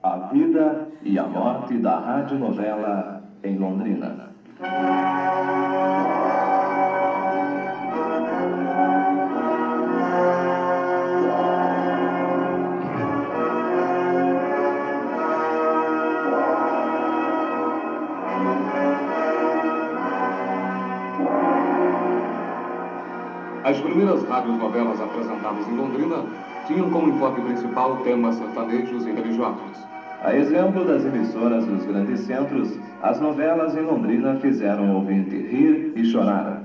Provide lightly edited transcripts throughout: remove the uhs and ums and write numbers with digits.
A vida e a morte da radionovela em Londrina. As primeiras radionovelas apresentadas em Londrina tinham como enfoque principal temas sertanejos e religiosos. A exemplo das emissoras dos grandes centros, as novelas em Londrina fizeram o ouvinte rir e chorar.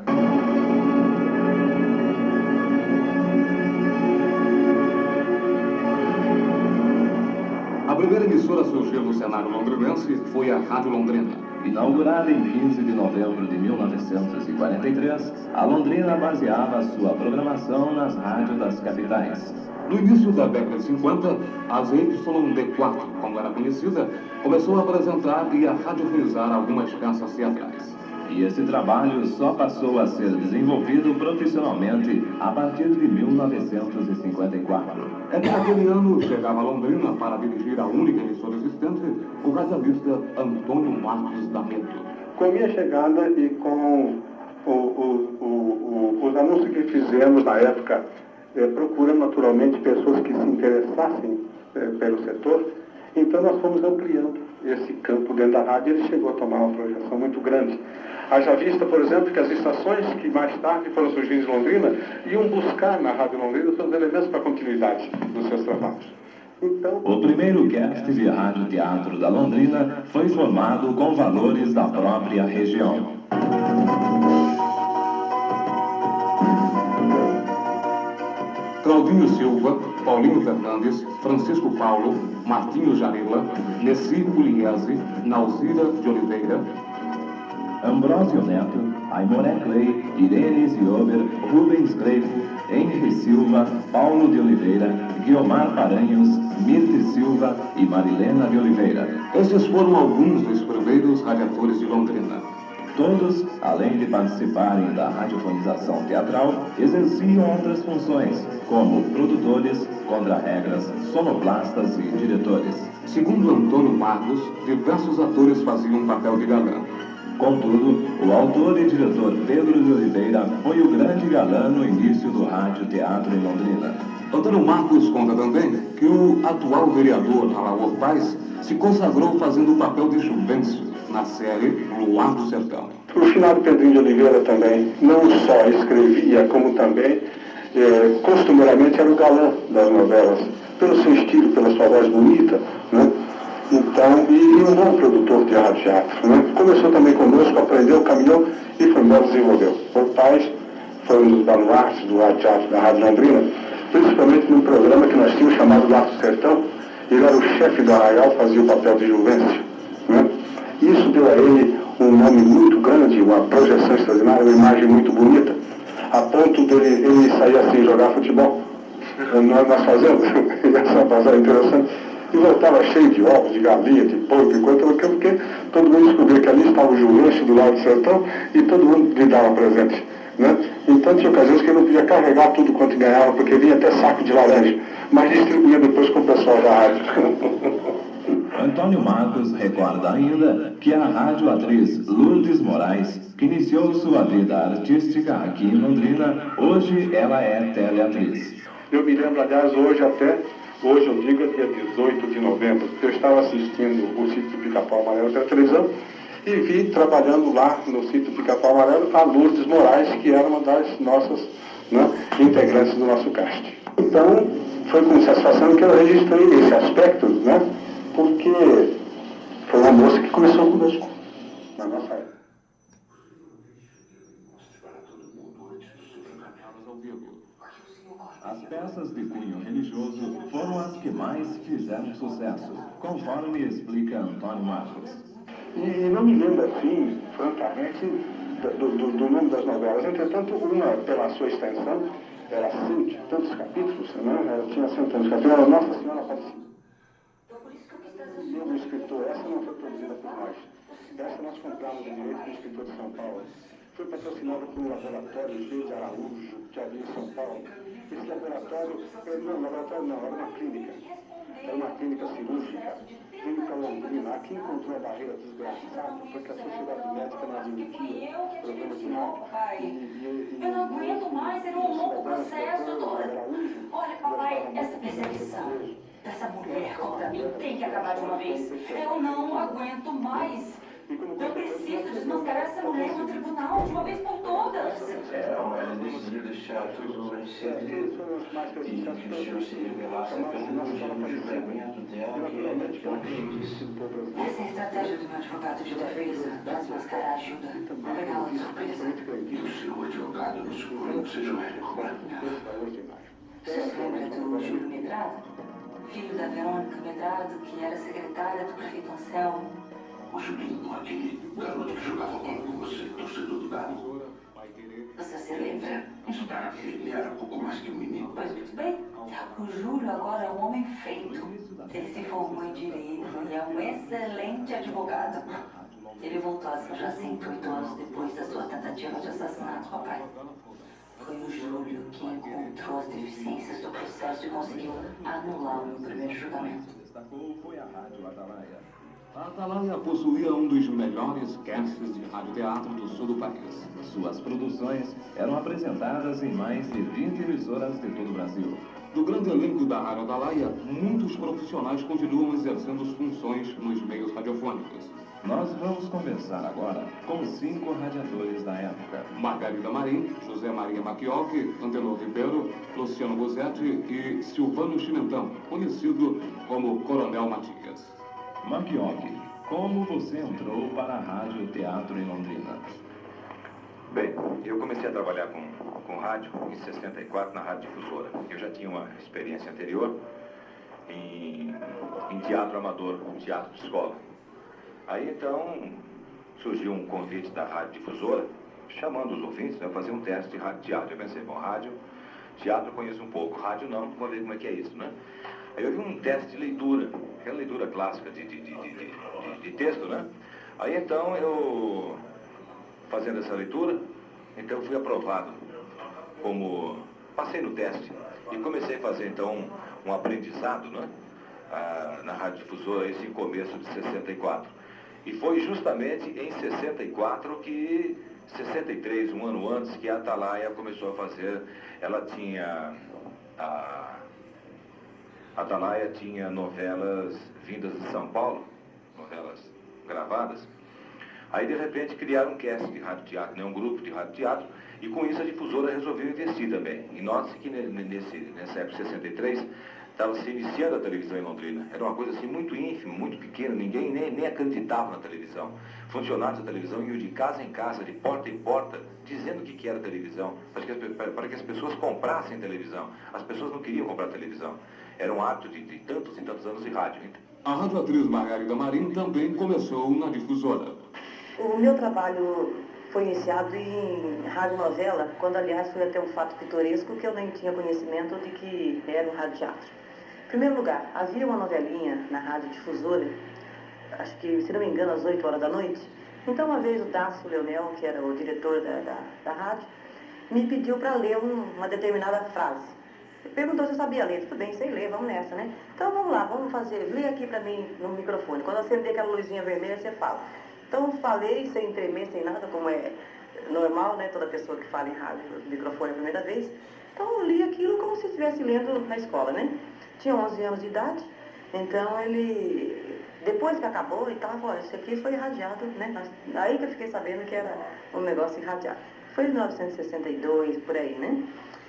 A primeira emissora a surgir no cenário londrinense foi a Rádio Londrina. Inaugurada em 15 de novembro de 1943, a Londrina baseava sua programação nas rádios das capitais. No início da década de 50, a ZYD4, como era conhecida, começou a apresentar e a radiofonizar algumas peças teatrais. E esse trabalho só passou a ser desenvolvido profissionalmente a partir de 1954. É que naquele ano chegava a Londrina para dirigir a única emissora existente, o radialista Antônio Marcos D'Ameto. Com minha chegada e com os anúncios que fizemos na época, procurando naturalmente pessoas que se interessassem pelo setor, então nós fomos ampliando esse campo dentro da rádio. Ele chegou a tomar uma projeção muito grande. Haja vista, por exemplo, que as estações que mais tarde foram surgindo em Londrina iam buscar na Rádio Londrina seus elementos para a continuidade dos seus trabalhos. Então, o primeiro cast de rádio-teatro da Londrina foi formado com valores da própria região. Claudinho Silva, Paulinho Fernandes, Francisco Paulo, Martinho Jarila, Nessi Pugliese, Nauzira de Oliveira, Ambrósio Neto, Aimoré Clay, Irene Ziober, Rubens Greifo, Henry Silva, Paulo de Oliveira, Guiomar Paranhos, Mirte Silva e Marilena de Oliveira. Esses foram alguns dos primeiros radiadores de Londrina. Todos, além de participarem da radiofonização teatral, exerciam outras funções, como produtores, contra-regras, sonoplastas e diretores. Segundo Antônio Marcos, diversos atores faziam papel de galã. Contudo, o autor e diretor Pedro de Oliveira foi o grande galã no início do rádio-teatro em Londrina. Antônio Marcos conta também que o atual vereador Alaor Paz se consagrou fazendo o papel de Juvencio na série Luar do Sertão. O finado Pedrinho de Oliveira também não só escrevia, como também costumeiramente era o galã das novelas, pelo seu estilo, pela sua voz bonita, né? Então, e um bom produtor de rádio-teatro, né? Começou também conosco, aprendeu, caminhou e foi embora, desenvolveu. O Paz foi um dos baluartes do rádio-teatro da Rádio Londrina, principalmente num programa que nós tínhamos chamado Luar do Sertão. Ele era o chefe do arraial, fazia o papel de Juvencio, né? Isso deu a ele um nome muito grande, uma projeção extraordinária, uma imagem muito bonita, a ponto dele ele sair assim jogar futebol. Nós fazemos, essa passagem interessante, e voltava cheio de ovos, de galinha, de porco, porque todo mundo descobriu que ali estava o Juvencio do lado do sertão e todo mundo lhe dava presente, né? Então tinha ocasiões que ele não podia carregar tudo quanto ganhava, porque vinha até saco de laranja, mas distribuía depois com o pessoal da rádio. Antônio Marcos recorda ainda que a radioatriz Lourdes Moraes, que iniciou sua vida artística aqui em Londrina, hoje ela é teleatriz. Eu me lembro, aliás, hoje eu digo, é dia 18 de novembro, eu estava assistindo o Sítio do Pica-Pau Amarelo pela televisão e vi trabalhando lá no Sítio do Pica-Pau Amarelo a Lourdes Moraes, que era uma das nossas, né, integrantes do nosso cast. Então, foi com satisfação que eu registrei esse aspecto, né, porque foi uma moça que começou conosco, na nossa época. As peças de cunho religioso foram as que mais fizeram sucesso, conforme explica Antônio Marcos. E não me lembro assim, francamente, do nome das novelas. Entretanto, uma, pela sua extensão, era cento e tantos capítulos, né? Ela tinha cento e tantos capítulos, era Nossa Senhora Aparecida. O escritor, essa não foi produzida por nós. Essa nós compramos de direito do escritor de São Paulo. Foi patrocinada por um laboratório G de Araújo, que havia em São Paulo. Esse laboratório, era uma clínica. Era uma clínica cirúrgica. aqui encontrou a barreira desgraçada, porque a sociedade médica não admitia programa de rádio. Eu não aguento mais, era um louco processo, doutora. Olha, papai, essa perseguição dessa mulher contra mim tem que acabar de uma vez. Eu não aguento mais. Eu preciso desmascarar essa mulher no tribunal de uma vez por todas. Ela decidiu deixar tudo em segredo e que o senhor se revelasse apenas no julgamento dela, que ela quis. Essa é a estratégia do meu advogado de defesa. Desmascarar ajuda. Vou pegá-la de surpresa. E o seu advogado no Supremo seja médico, né? Você se lembra do Júlio Medrado? Filho da Verônica Medrado, que era secretária do prefeito Anselmo. O Julinho, aquele garoto que jogava bola com você, torcedor do Galo. Você se lembra? Ele era pouco mais que um menino. Pois muito bem. O Júlio agora é um homem feito. Ele se formou em Direito e é um excelente advogado. Ele voltou às Jacinto 8 anos depois da sua tentativa de assassinato, papai. Foi o Júlio que encontrou as deficiências do processo e conseguiu anular o meu primeiro julgamento. Destacou foi a Rádio Atalaia. A Atalaia possuía um dos melhores castes de radioteatro do sul do país. Suas produções eram apresentadas em mais de 20 emissoras de todo o Brasil. Do grande elenco da Rádio Atalaia, muitos profissionais continuam exercendo funções nos meios radiofônicos. Nós vamos conversar agora com 5 radiadores da época. Margarida Marim, José Maria Macchiocchi, Antenor Ribeiro, Luciano Busetti e Silvano Chimentão, conhecido como Coronel Matias. Macchiocchi, como você entrou para a Rádio Teatro em Londrina? Bem, eu comecei a trabalhar com rádio em 64 na Rádio Difusora. Eu já tinha uma experiência anterior em teatro amador, teatro de escola. Aí então surgiu um convite da Rádio Difusora, chamando os ouvintes a fazer um teste de rádio teatro. Eu pensei, bom, rádio, teatro eu conheço um pouco, rádio não, vou ver como é que é isso, né? Aí eu vi um teste de leitura, aquela leitura clássica de texto, né? Aí então eu, fazendo essa leitura, então fui aprovado passei no teste e comecei a fazer então um aprendizado, né? Na Rádio Difusora, esse começo de 64. E foi justamente em 63, um ano antes, que a Atalaia começou a fazer, a Atalaia tinha novelas vindas de São Paulo, novelas gravadas. Aí de repente criaram um cast de rádio teatro, né, um grupo de rádio teatro, e com isso a Difusora resolveu investir também. E note-se que nessa época de 63, estava se iniciando a televisão em Londrina. Era uma coisa assim muito ínfima, muito pequena, ninguém nem acreditava na televisão. Funcionários da televisão iam de casa em casa, de porta em porta, dizendo o que era televisão, para que as pessoas comprassem televisão. As pessoas não queriam comprar televisão. Era um hábito de tantos e tantos anos de rádio. A radioatriz Margarida Marim também começou na Difusora. O meu trabalho foi iniciado em radionovela, quando aliás foi até um fato pitoresco que eu nem tinha conhecimento de que era um radioteatro. Em primeiro lugar, havia uma novelinha na Rádio Difusora, acho que, se não me engano, às 8 horas da noite. Então, uma vez o Dácio Leonel, que era o diretor da rádio, me pediu para ler uma determinada frase. Ele perguntou se eu sabia ler. Tudo bem, sei ler, vamos nessa, né? Então, vamos lá, vamos fazer, lê aqui para mim no microfone. Quando acender aquela luzinha vermelha, você fala. Então, falei sem tremer, sem nada, como é normal, né? Toda pessoa que fala em rádio, no microfone a primeira vez. Então, eu li aquilo como se estivesse lendo na escola, né? Tinha 11 anos de idade, então ele, depois que acabou e tal, falou, isso aqui foi irradiado, né? Aí que eu fiquei sabendo que era um negócio irradiado. Foi em 1962, por aí, né?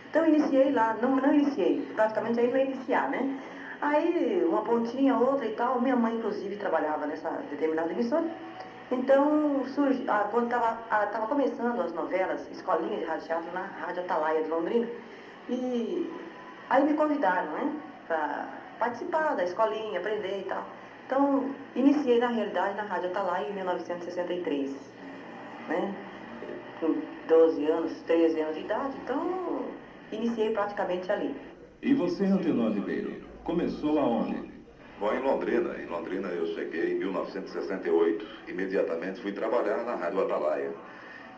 Então eu iniciei lá, não iniciei, praticamente aí não ia iniciar, né? Aí uma pontinha, outra e tal, minha mãe inclusive trabalhava nessa determinada emissora. Então, quando estava começando as novelas, escolinha de rádio teatro na Rádio Atalaia de Londrina, e aí me convidaram, né? Para participar da escolinha, aprender e tal. Então, iniciei na realidade na Rádio Atalaia em 1963, né? Com 12 anos, 13 anos de idade, então iniciei praticamente ali. E você, Antenor Ribeiro, começou aonde? Bom, em Londrina eu cheguei em 1968. Imediatamente fui trabalhar na Rádio Atalaia.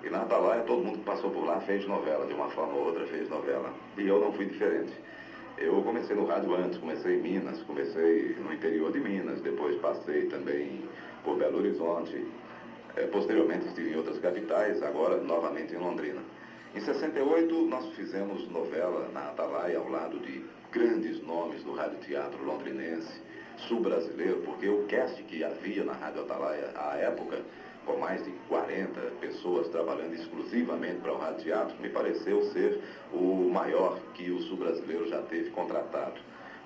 E na Atalaia todo mundo que passou por lá fez novela, de uma forma ou outra fez novela. E eu não fui diferente. Eu comecei no rádio antes, comecei em Minas, comecei no interior de Minas, depois passei também por Belo Horizonte, posteriormente estive em outras capitais, agora novamente em Londrina. Em 68 nós fizemos novela na Atalaia ao lado de grandes nomes do radioteatro londrinense, sul-brasileiro, porque o cast que havia na Rádio Atalaia à época, com mais de 40 pessoas trabalhando exclusivamente para o radioteatro, me pareceu ser o maior que o sul-brasileiro já teve contratado.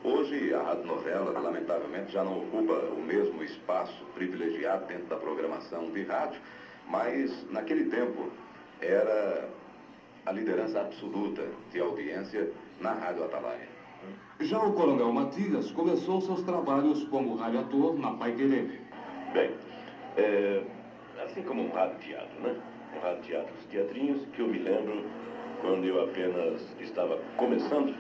Hoje a radionovela, lamentavelmente, já não ocupa o mesmo espaço privilegiado dentro da programação de rádio, mas naquele tempo era a liderança absoluta de audiência na Rádio Atalaia. Já o Coronel Matias começou seus trabalhos como radioator na Paiquerê. Bem, assim como um radioteatro, né? Um radioteatro, os teatrinhos que eu me lembro quando eu apenas estava começando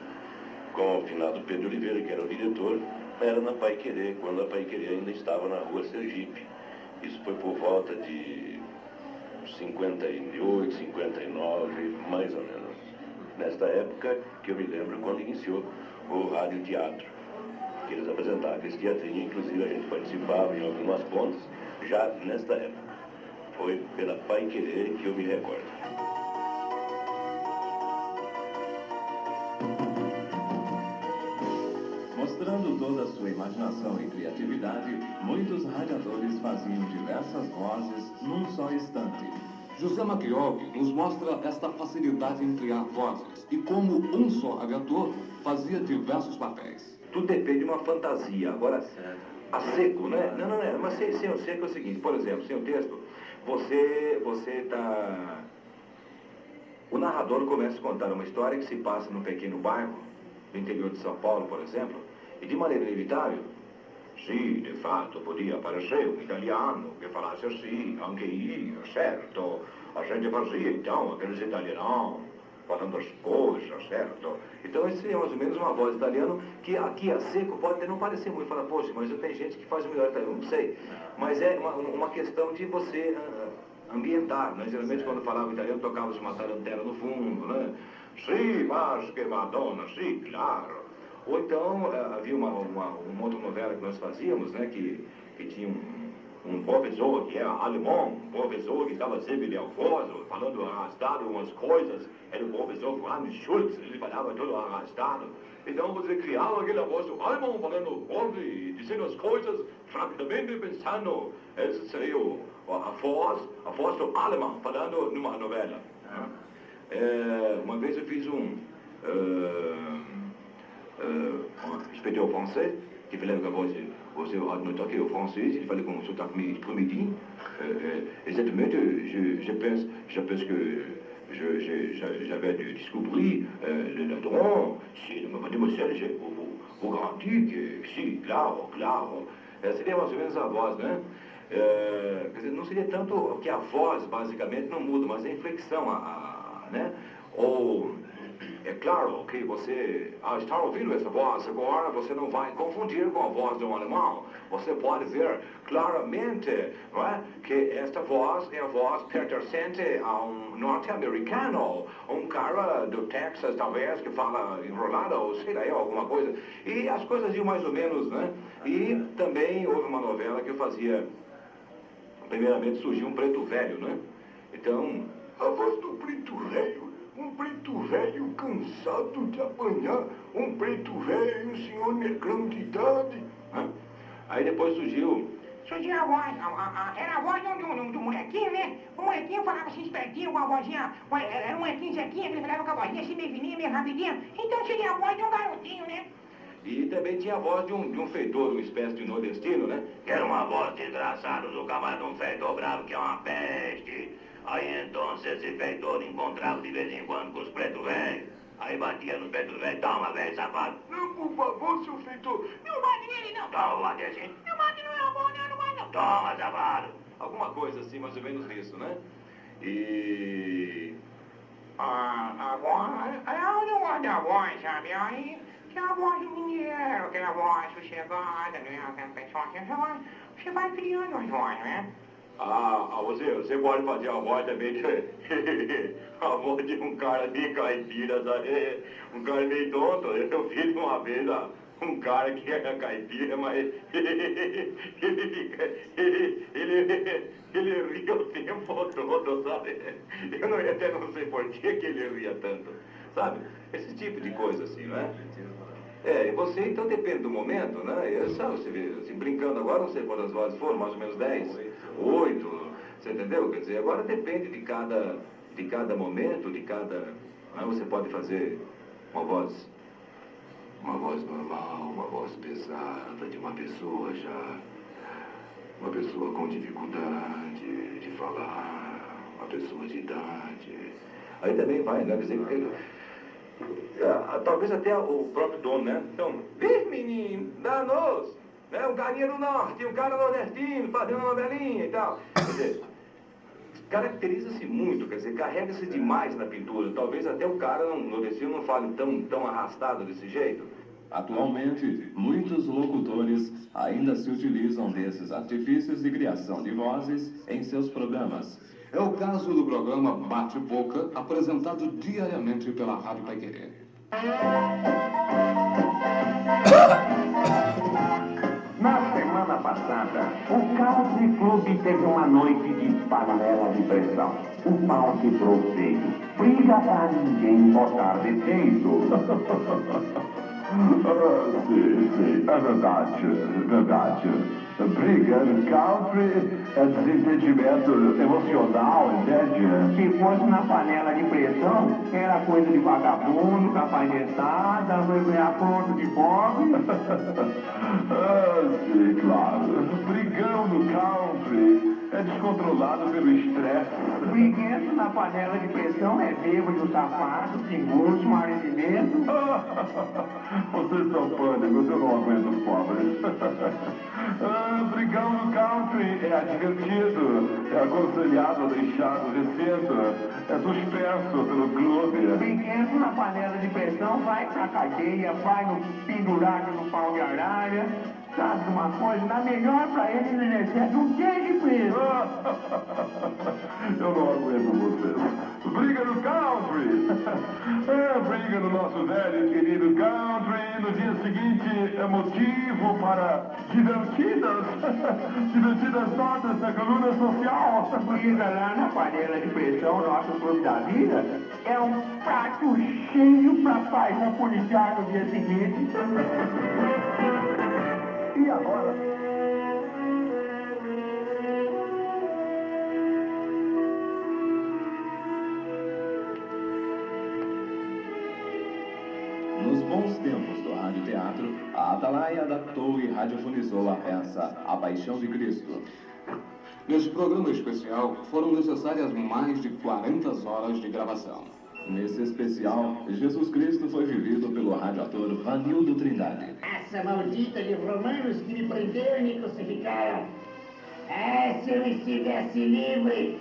com o finado Pedro Oliveira, que era o diretor, era na Paiquerê, quando a Paiquerê ainda estava na rua Sergipe. Isso foi por volta de 58, 59, mais ou menos. Nesta época que eu me lembro quando iniciou o radioteatro, que eles apresentavam esse teatrinho, inclusive a gente participava em algumas pontas, já nesta época. Foi pela Paiquerê que eu me recordo. Mostrando toda a sua imaginação e criatividade, muitos radiadores faziam diversas vozes num só instante. José Macchioli nos mostra esta facilidade em criar vozes e como um só radiator fazia diversos papéis. Tudo depende de uma fantasia. Agora, a seco, né? Não, mas sem o seco é o seguinte, por exemplo, sem o texto, você está... O narrador começa a contar uma história que se passa num pequeno bairro do interior de São Paulo, por exemplo, e de maneira inevitável, sim, de fato, podia aparecer um italiano que falasse assim, anche io, certo, a gente fazia então aqueles italianos falando as coisas, certo? Então esse seria mais ou menos uma voz italiana que aqui a seco pode até não parecer muito, fala, poxa, mas tem gente que faz melhor italiano, não sei, mas é uma questão de você ambientar, né? Geralmente quando falava italiano tocava-se uma tarantela no fundo, né? Sim, mas que Madonna, sim, claro. Ou então havia uma outra novela que nós fazíamos, né, que tinha um professor que era alemão, um professor que estava sempre nervoso, falando arrastado umas coisas, era o professor Franz Schulz, ele falava todo arrastado. Então você criava aquela voz do alemão falando e dizendo as coisas rapidamente pensando. Essa seria a voz do alemão falando numa novela. Uma vez eu fiz inspetor français, qui fallait avoir aussi noté au français, il fallait qu'on soit après-midi. Exactement, je pense que j'avais découvert le ladrón, si, mademoiselle, vous garantis que, si, claro. Seria mais ou menos a voz, né? Quer dizer, não seria tanto que a voz, basicamente, não muda, mas a inflexão, né? Ou... É claro que você, ao estar ouvindo essa voz agora, você não vai confundir com a voz de um alemão. Você pode ver claramente, não é, que esta voz é a voz pertencente a um norte-americano, um cara do Texas, talvez, que fala enrolado, ou sei lá, alguma coisa. E as coisas iam mais ou menos, né? E também houve uma novela que eu fazia, primeiramente surgiu um preto velho, né? Então, a voz do preto velho. Um preto velho cansado de apanhar, um preto velho, um senhor negrão de idade. Aí depois surgiu a voz, era a voz do molequinho, né? O molequinho falava assim espertinho com a vozinha, era um molequinho Zequinha, que ele falava com a vozinha assim meio fininha, meio rapidinha. Então seria a voz de um garotinho, né? E também tinha a voz de um feitor, uma espécie de nordestino, né? Que era uma voz desgraçada do camarada, um feitor bravo que é uma peste. Aí então esse feitor encontrava de vez em quando com os pretos velhos. Aí batia nos pretos velhos, toma velho safado. Não, por favor, seu feitor. Não bate nele não. Toma, bate assim. Não bate no meu amor, não bate não. Toma, safado. Alguma coisa assim, mais ou menos isso, né? E... A voz, eu não gosto da voz, sabe? Aí, que é a voz do mineiro, aquela voz sossegada, né? Aquela pessoa assim, você vai criando as vozes, né? Você pode fazer a voz também, a voz de um cara meio caipira, sabe? Um cara meio tonto. Eu fiz uma vez um cara que era caipira, mas ele ria o tempo todo, sabe? Eu até não sei por que ele ria tanto, sabe? Esse tipo de coisa assim, né? E você então depende do momento, né? Você vê, assim, brincando agora, não sei quantas vozes foram, mais ou menos 10, 8, você entendeu? Quer dizer, agora depende de cada momento, de cada... Né? Você pode fazer uma voz normal, uma voz pesada de uma pessoa uma pessoa com dificuldade de falar, uma pessoa de idade. Aí também vai, né? Quer dizer, talvez até o próprio dono, né? Então, menino, danos, né? Um carinha do norte, um cara nordestino, fazendo uma novelinha e tal. Quer dizer, caracteriza-se muito, quer dizer, carrega-se demais na pintura. Talvez até o cara nordestino não fale tão arrastado desse jeito. Atualmente, muitos locutores ainda se utilizam desses artifícios de criação de vozes em seus programas. É o caso do programa Bate-Boca, apresentado diariamente pela Rádio Paiquerê. Na semana passada, o Country Club teve uma noite de panela de pressão. O pau quebrou feio. Briga pra ninguém botar defeito. Sim, é verdade. Briga no country é desentendimento emocional, entende? Se fosse na panela de pressão, era coisa de vagabundo, capacetada, afronto de pobre. Sim, claro. Brigão no country é descontrolado pelo estresse. Briguento na panela de pressão é bêbado, safado, pingoso, marecimento. Vocês são pânicos, eu não aguento os pobres. Brigão no country é advertido, é aconselhado a deixar o recinto, é suspenso pelo clube. Briguento na panela de pressão vai pra cadeia, vai no pendurado no pau de arara. Sabe de uma coisa? Na melhor pra ele recebe um dia de preso. Eu não aguento vocês. Briga no country. Briga no nosso velho e querido country. No dia seguinte é motivo para divertidas notas na coluna social. Briga lá na panela de pressão, nosso clube da vida, é um prato cheio pra paixão policial no dia seguinte. E agora? Nos bons tempos do radioteatro, a Atalaia adaptou e radiofonizou a peça A Paixão de Cristo. Nesse programa especial, foram necessárias mais de 40 horas de gravação. Nesse especial, Jesus Cristo foi vivido pelo radioator Vanildo Trindade. Essa maldita de romanos que me prenderam e me crucificaram. Se eu estivesse livre,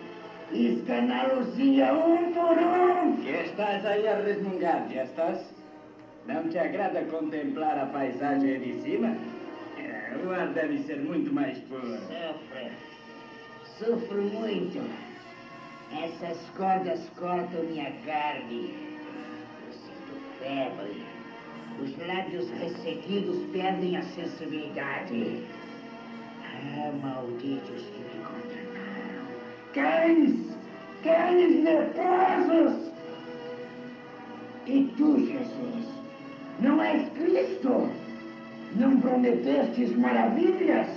escaná-los-ia um por um. Já estás aí a resmungar, já estás? Não te agrada contemplar a paisagem de cima? O ar deve ser muito mais puro. Sofro muito. Essas cordas cortam minha carne. Eu sinto febre. Os lábios ressequidos perdem a sensibilidade. Malditos que me condenaram. Cães leprosos! E tu, Jesus, não és Cristo? Não prometestes maravilhas?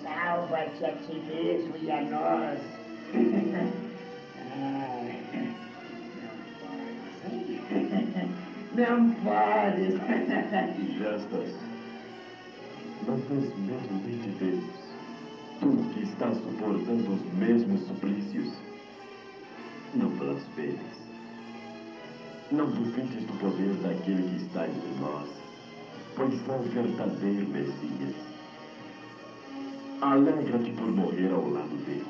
Salva-te a ti mesmo e a nós. Não podes. Gestas, não tens medo nem de Deus. Tu que estás suportando os mesmos suplícios. Não blasfemes. Não duvides do poder daquele que está entre nós, pois é o verdadeiro Messias. Alegra-te por morrer ao lado dele.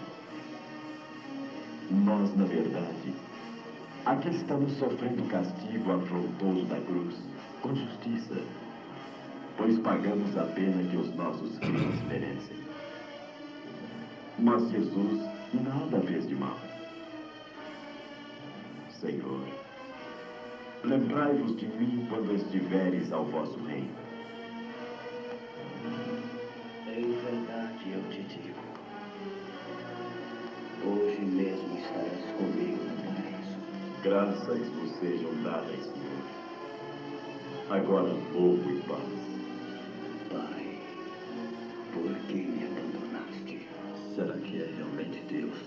Nós, na verdade, aqui estamos sofrendo o castigo afrontoso da cruz, com justiça, pois pagamos a pena que os nossos crimes merecem. Mas Jesus nada fez de mal. Senhor, lembrai-vos de mim quando estiveres ao vosso reino. Em verdade eu te digo, hoje mesmo estarás comigo no paraíso. Graças vos sejam dadas, Senhor. Agora vou em paz. Pai, por que me abandonaste? Será que é realmente Deus?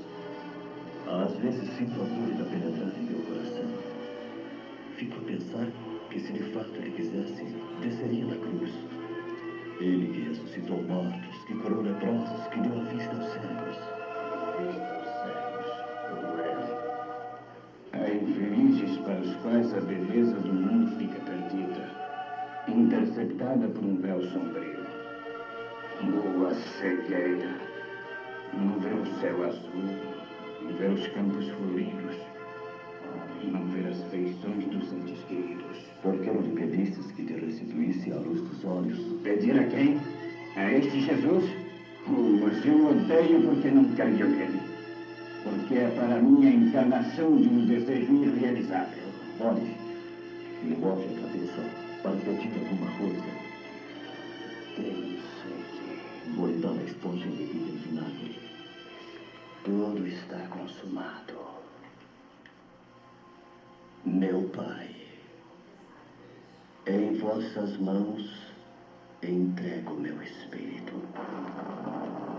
Às vezes sinto a dúvida penetrar em meu coração. Fico a pensar que se de fato ele quisesse, desceria da cruz. Ele que ressuscitou mortos, que curou leprosos, que deu a vista aos cegos. Há infelizes para os quais a beleza do mundo fica perdida, interceptada por um véu sombrio. Lua cegueira, não vê o céu azul, não vê os campos floridos, não vê as feições dos entes queridos. Por que não lhe pedistes que te restituísse a luz dos olhos? Pedir a quem? A este Jesus? Mas eu odeio porque não creio nele. Porque é para mim a encarnação de um desejo irrealizável. Olhe, levante a cabeça para pedir alguma coisa. Tenho sede. Vou lhe dar a esponja embebida em vinagre. Tudo está consumado. Meu Pai, em vossas mãos entrego meu espírito.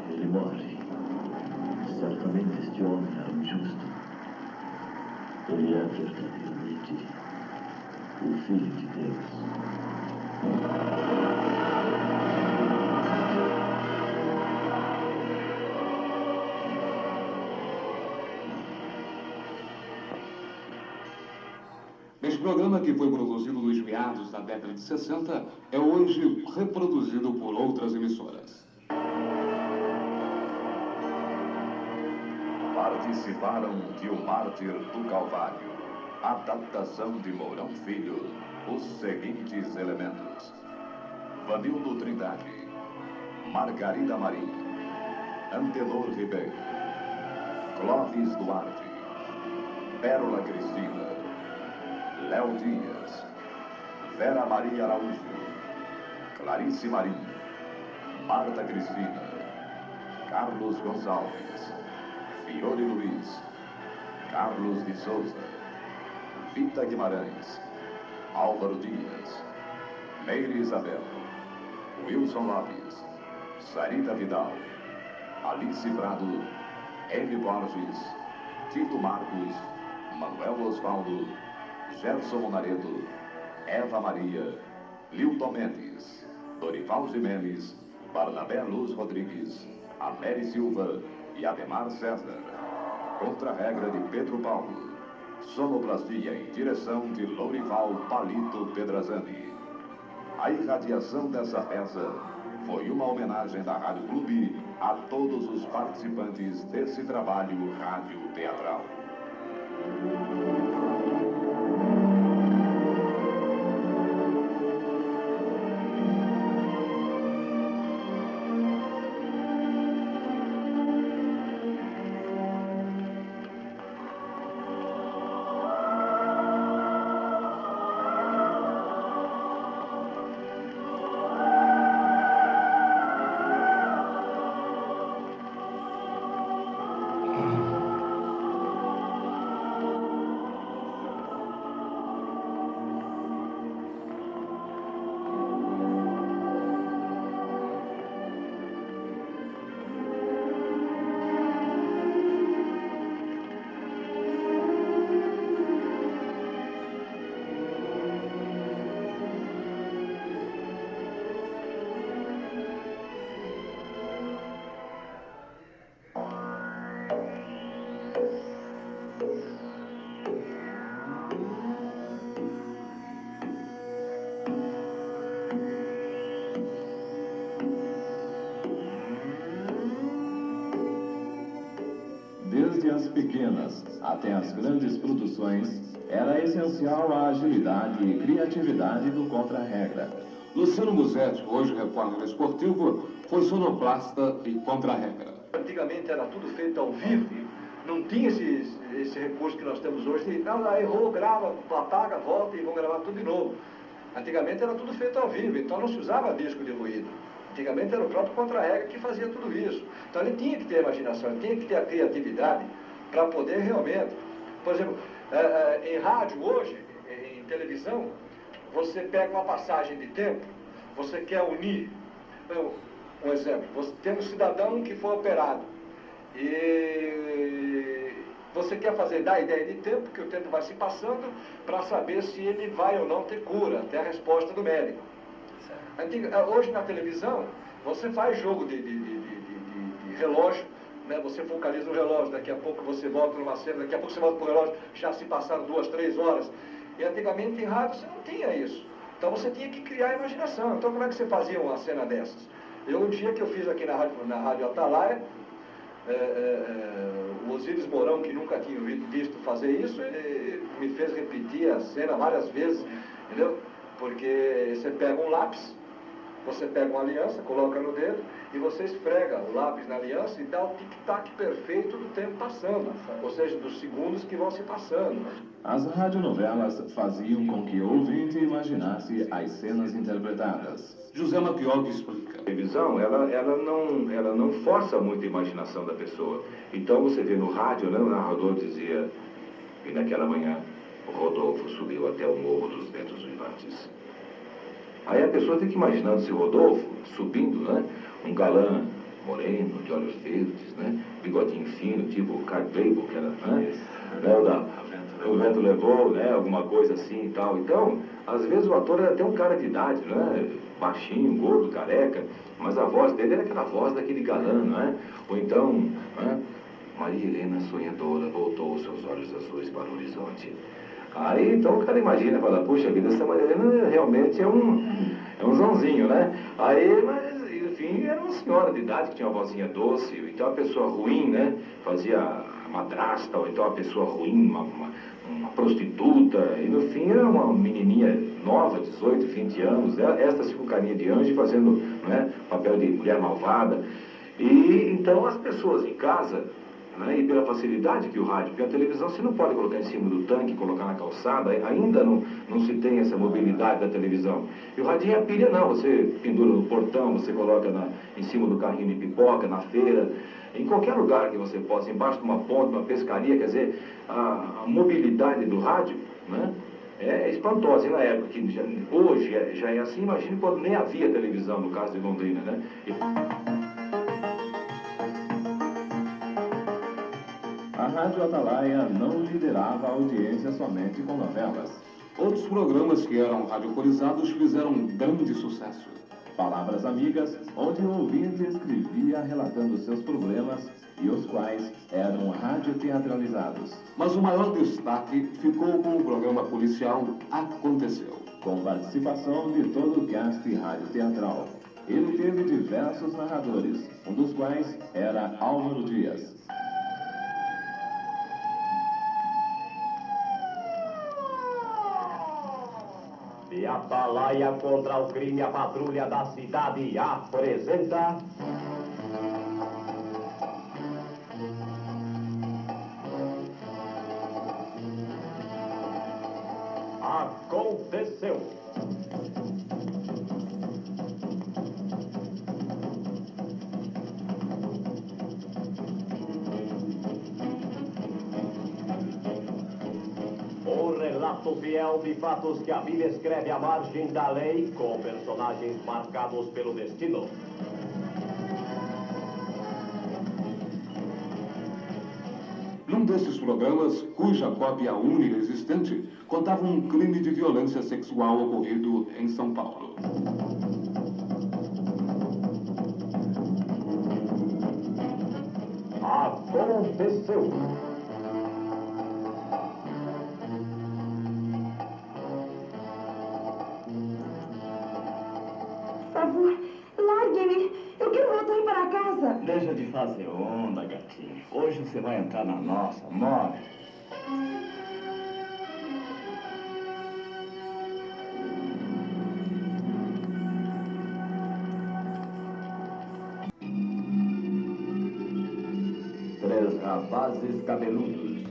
Ele morre. Certamente este homem era um justo. Ele é verdadeiramente o Filho de Deus. Este programa, que foi produzido nos meados da década de 60, é hoje reproduzido por outras emissoras. Participaram de O Mártir do Calvário, adaptação de Mourão Filho, os seguintes elementos: Vanildo Trindade, Margarida Marim, Antenor Ribeiro, Clóvis Duarte, Pérola Cristina, Léo Dias, Vera Maria Araújo, Clarice Marim, Marta Cristina, Carlos Gonçalves, Fiore Luiz, Carlos de Souza, Vita Guimarães, Álvaro Dias, Meire Isabel, Wilson Lopes, Sarita Vidal, Alice Prado, M. Borges, Tito Marcos, Manuel Osvaldo, Gerson Monaredo, Eva Maria, Lilton Mendes, Dorival Jimenez, Barnabé Luz Rodrigues, Amélie Silva e Ademar César. Contra-regra de Pedro Paulo. Sonoplastia e direção de Lourival Palito Pedrazani. A irradiação dessa peça foi uma homenagem da Rádio Clube a todos os participantes desse trabalho rádio-teatral. Desde as pequenas até as grandes produções, era essencial a agilidade e criatividade do contra-regra. Luciano Musetti, hoje repórter esportivo, foi sonoplasta e contra-regra. Antigamente era tudo feito ao vivo, não tinha esse recurso que nós temos hoje de, errou, grava, apaga, volta e vão gravar tudo de novo. Antigamente era tudo feito ao vivo, então não se usava disco de ruído. Antigamente era o próprio Contra-Regra que fazia tudo isso. Então ele tinha que ter a imaginação, ele tinha que ter a criatividade para poder realmente... Por exemplo, em rádio hoje, em televisão, você pega uma passagem de tempo, você quer unir... Um exemplo, você tem um cidadão que foi operado e você quer dar a ideia de tempo, que o tempo vai se passando, para saber se ele vai ou não ter cura, até a resposta do médico. Hoje na televisão, você faz jogo de relógio, né? Você focaliza no relógio, daqui a pouco você volta numa cena, daqui a pouco você volta para o relógio, já se passaram 2, 3 horas. E antigamente em rádio você não tinha isso. Então você tinha que criar a imaginação. Então como é que você fazia uma cena dessas? Um dia que eu fiz aqui na Rádio Atalaia, o Osíris Mourão, que nunca tinha visto fazer isso, ele me fez repetir a cena várias vezes, entendeu? Porque você pega um lápis, você pega uma aliança, coloca no dedo e você esfrega o lápis na aliança e dá o tic-tac perfeito do tempo passando, ou seja, dos segundos que vão se passando. As radionovelas faziam com que o ouvinte imaginasse as cenas interpretadas. José Mapioli explica. A televisão, ela não força muito a imaginação da pessoa. Então você vê no rádio, né, o narrador dizia, e naquela manhã, o Rodolfo subiu até o Morro dos Ventos Vivantes. Aí a pessoa fica imaginando esse Rodolfo subindo, né? Um galã moreno, de olhos verdes, né? Bigodinho fino, tipo o Carl Gable, que era, né? O vento levou, né? Alguma coisa assim e tal. Então, às vezes o ator era até um cara de idade, né? Baixinho, gordo, careca, mas a voz dele era aquela voz daquele galã, né? Ou então, né? Maria Helena sonhadora voltou os seus olhos azuis para o horizonte. Aí, então o cara imagina, fala, puxa vida, essa Maria Helena realmente é um Joãozinho, né? Aí, mas, enfim, era uma senhora de idade que tinha uma vozinha doce, então a pessoa ruim, né? Fazia a madrasta, ou então a pessoa ruim, uma prostituta, e no fim era uma menininha nova, 18, 20 anos, esta assim com carinha de anjo, fazendo, né, papel de mulher malvada. E então as pessoas em casa, né, e pela facilidade que o rádio, porque a televisão você não pode colocar em cima do tanque, colocar na calçada, ainda não se tem essa mobilidade da televisão. E o radinho é a pilha não, você pendura no portão, você coloca em cima do carrinho de pipoca, na feira, em qualquer lugar que você possa, embaixo de uma ponte, uma pescaria, quer dizer, a mobilidade do rádio, né, é espantosa. E na época, que hoje já é assim, imagine quando nem havia televisão, no caso de Londrina, né? A Rádio Atalaia não liderava a audiência somente com novelas. Outros programas que eram radiofonizados fizeram um grande sucesso. Palavras Amigas, onde o ouvinte escrevia relatando seus problemas e os quais eram radioteatralizados. Mas o maior destaque ficou com o programa policial Aconteceu. Com participação de todo o cast radioteatral. Ele teve diversos narradores, um dos quais era Álvaro Dias. De Atalaia contra o crime, a patrulha da cidade apresenta... Aconteceu. Um relato fiel de fatos que a Bíblia escreve à margem da lei, com personagens marcados pelo destino. Num desses programas, cuja cópia única existente, contava um crime de violência sexual ocorrido em São Paulo. Aconteceu. Por favor, largue-me. Eu quero voltar para casa. Deixa de fazer onda, gatinho. Hoje você vai entrar na nossa, morre. Rapazes cabeludos,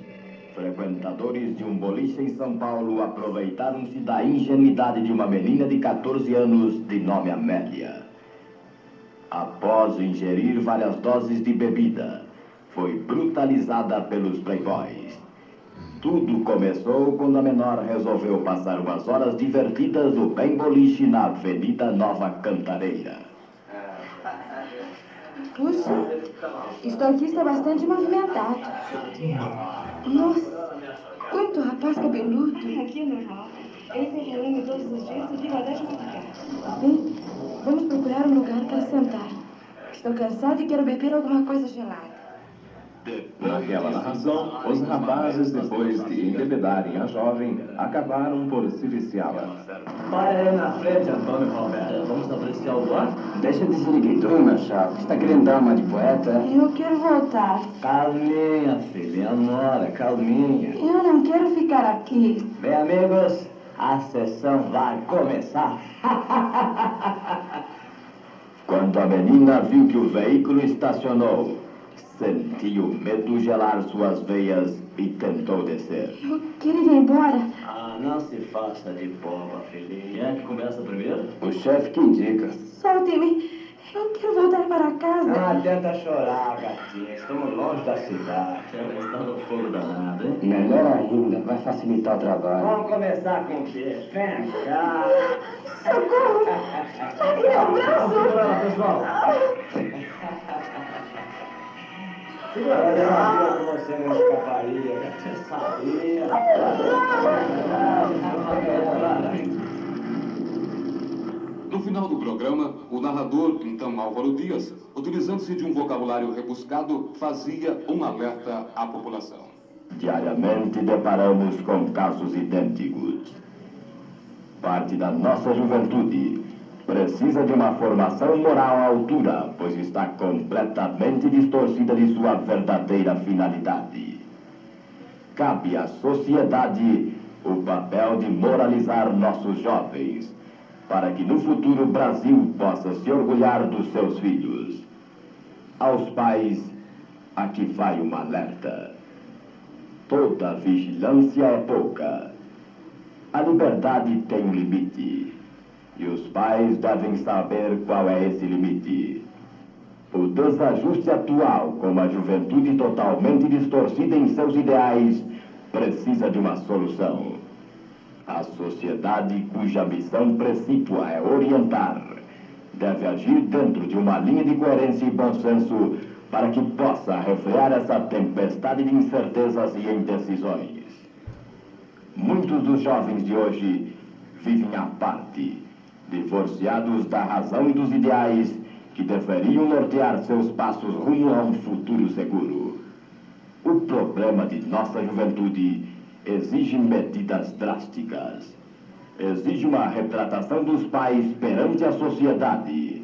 frequentadores de um boliche em São Paulo, aproveitaram-se da ingenuidade de uma menina de 14 anos de nome Amélia. Após ingerir várias doses de bebida, foi brutalizada pelos playboys. Tudo começou quando a menor resolveu passar umas horas divertidas no bem boliche na Avenida Nova Cantareira. Puxa, isto aqui está bastante movimentado. Nossa, quanto rapaz cabeludo. Aqui é normal. Eles se reúnem todos os dias e ficam até de madrugada. Bem, vamos procurar um lugar para sentar. Estou cansado e quero beber alguma coisa gelada. Naquela narração, os rapazes, depois de embebedarem a jovem, acabaram por se viciá-la. Para aí na frente, Antônio Roberto. Vamos apreciar o lugar? Deixa de siriguetum, meu chapa. Você tá querendo dar uma de poeta? Eu quero voltar. Calminha, filha, Nora, calminha. Eu não quero ficar aqui. Bem, amigos, a sessão vai começar. Quando a menina viu que o veículo estacionou, sentiu medo gelar suas veias e tentou descer. Eu quero ir embora. Ah, não se faça de boba, filhinha. Quem é que começa primeiro? O chefe que indica. Solte-me. Eu quero voltar para casa. Ah, tenta chorar, gatinha. Estamos longe da cidade. Está no fogo danado, hein? Melhor ainda, vai facilitar o trabalho. Vamos começar com o quê? Vem cá. Socorro! Meu braço! Segura, pessoal. Segura, que você não escaparia. Você sabia. No final do programa, o narrador, então Álvaro Dias, utilizando-se de um vocabulário rebuscado, fazia um alerta à população. Diariamente deparamos com casos idênticos. Parte da nossa juventude precisa de uma formação moral à altura, pois está completamente distorcida de sua verdadeira finalidade. Cabe à sociedade o papel de moralizar nossos jovens, para que no futuro o Brasil possa se orgulhar dos seus filhos. Aos pais, aqui vai um alerta. Toda vigilância é pouca. A liberdade tem um limite, e os pais devem saber qual é esse limite. O desajuste atual, com a juventude totalmente distorcida em seus ideais, precisa de uma solução. A sociedade cuja missão precípua é orientar deve agir dentro de uma linha de coerência e bom senso para que possa refrear essa tempestade de incertezas e indecisões. Muitos dos jovens de hoje vivem à parte, divorciados da razão e dos ideais que deveriam nortear seus passos rumo a um futuro seguro. O problema de nossa juventude exige medidas drásticas. Exige uma retratação dos pais perante a sociedade.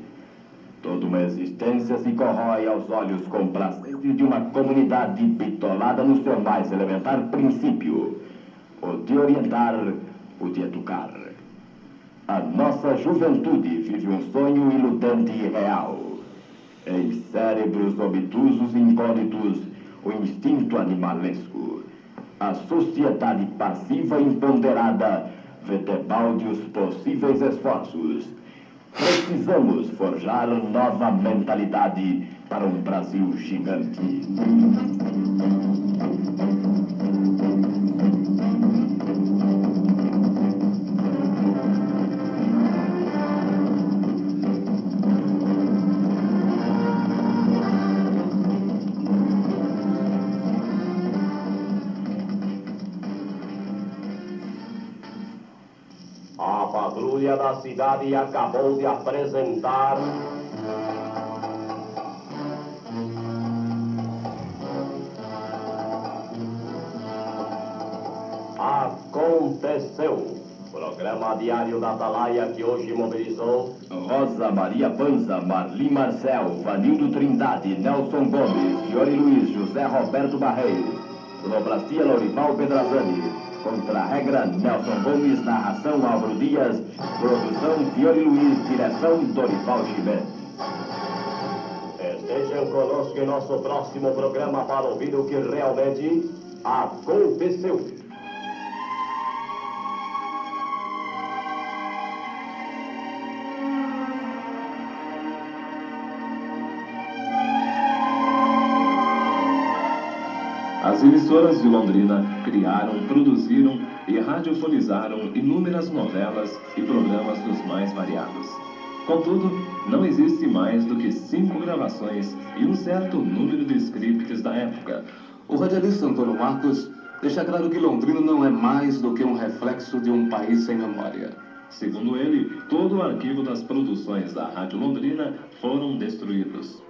Toda uma existência se corrói aos olhos complacentes de uma comunidade bitolada no seu mais elementar princípio, o de orientar, o de educar. A nossa juventude vive um sonho iludente e real. Em cérebros obtusos e incógnitos, o instinto animalesco. A sociedade passiva e imponderada vê debalde os possíveis esforços. Precisamos forjar nova mentalidade para um Brasil gigante. A patrulha da cidade acabou de apresentar Aconteceu. Programa diário da Atalaia que hoje mobilizou Rosa Maria Panza, Marli Marcel, Vanildo Trindade, Nelson Gomes, Fiore Luiz, José Roberto Barreiros, Sonoplastia Lorival Pedrazani, Contra-regra Nelson Gomes, narração Álvaro Dias, produção Fiore Luiz, direção Dorival Chimenez. esteja Venham conosco em nosso próximo programa para ouvir o que realmente aconteceu. As emissoras de Londrina criaram, produziram e radiofonizaram inúmeras novelas e programas dos mais variados. Contudo, não existe mais do que 5 gravações e um certo número de scripts da época. O radialista Antônio Marcos deixa claro que Londrina não é mais do que um reflexo de um país sem memória. Segundo ele, todo o arquivo das produções da Rádio Londrina foram destruídos.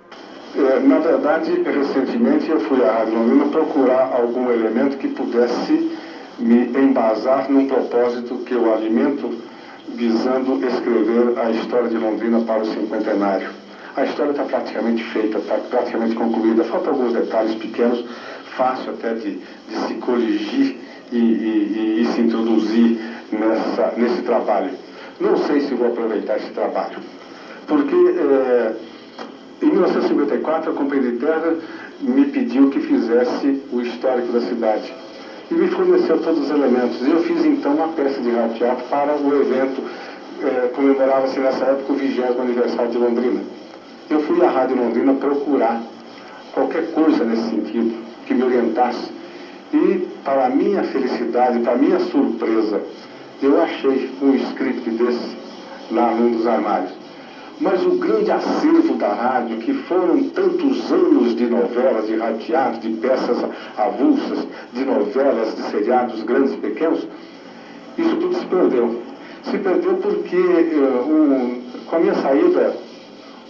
Na verdade, recentemente eu fui à Rádio Londrina procurar algum elemento que pudesse me embasar num propósito que eu alimento, visando escrever a história de Londrina para o cinquentenário. A história está praticamente feita, está praticamente concluída. Faltam alguns detalhes pequenos, fácil até de se coligir e se introduzir nesse trabalho. Não sei se vou aproveitar esse trabalho, porque em 1954 a Companhia de Terra me pediu que fizesse o histórico da cidade e me forneceu todos os elementos. Eu fiz então uma peça de rádio teatro para o evento, comemorava-se nessa época o 20º aniversário de Londrina. Eu fui à Rádio Londrina procurar qualquer coisa nesse sentido, que me orientasse. E, para minha felicidade, para minha surpresa, eu achei um script desse lá num dos armários. Mas o grande acervo da rádio, que foram tantos anos de novelas, de radioteatro, de peças avulsas, de novelas, de seriados grandes e pequenos, isso tudo se perdeu. Se perdeu porque, com a minha saída,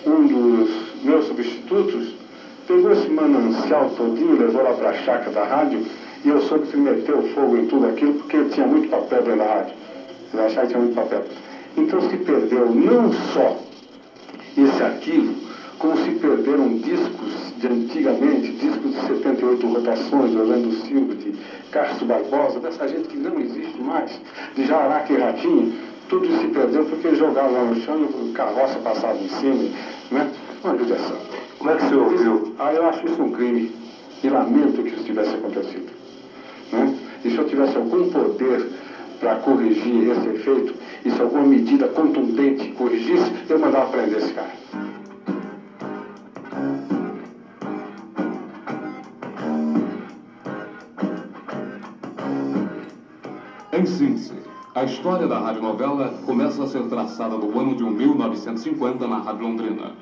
um dos meus substitutos pegou esse manancial todinho, levou lá para a chácara da rádio, e eu soube que meteu fogo em tudo aquilo, porque tinha muito papel dentro da rádio. Ele achava que tinha muito papel. Então se perdeu não só esse arquivo, como se perderam discos de antigamente, discos de 78 rotações, de Orlando Silva, de Castro Barbosa, dessa gente que não existe mais, de Jararaca e Ratinho. Tudo se perdeu porque jogaram lá no chão e o carroça passava em cima, né? Uma judiação. Como é que o senhor ouviu? Eu acho isso um crime e lamento que isso tivesse acontecido, né? E se eu tivesse algum poder para corrigir esse efeito, e se alguma medida contundente corrigisse, eu mandava prender esse cara. Em síntese, a história da radionovela começa a ser traçada no ano de 1950 na Rádio Londrina.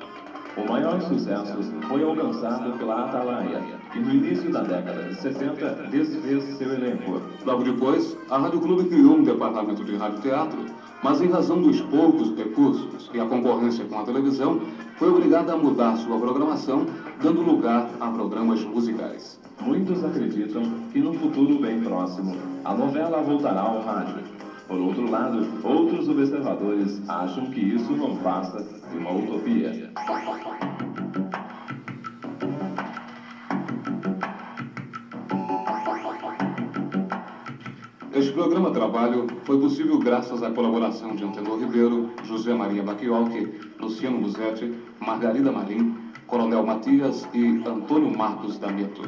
O maior sucesso foi alcançado pela Atalaia, que no início da década de 70 desfez seu elenco. Logo depois, a Rádio Clube criou um departamento de radioteatro, mas em razão dos poucos recursos e a concorrência com a televisão, foi obrigada a mudar sua programação, dando lugar a programas musicais. Muitos acreditam que no futuro bem próximo, a novela voltará ao rádio. Por outro lado, outros observadores acham que isso não passa de uma utopia. Este programa Trabalho foi possível graças à colaboração de Antenor Ribeiro, José Maria Bacchiocchi, Luciano Musetti, Margarida Marim, Coronel Matias e Antônio Marcos D'Ameto.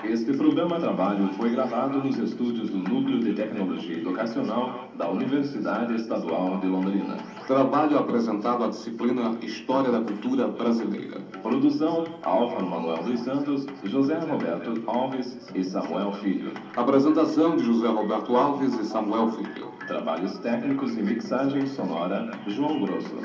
Este programa Trabalho foi gravado nos estúdios do Núcleo de Tecnologia Educacional da Universidade Estadual de Londrina. Trabalho apresentado à disciplina História da Cultura Brasileira. Produção: Álvaro Manuel dos Santos, José Roberto Alves e Samuel Filho. Apresentação de José Roberto Alves e Samuel Filho. Trabalhos técnicos e mixagem sonora: João Grosso.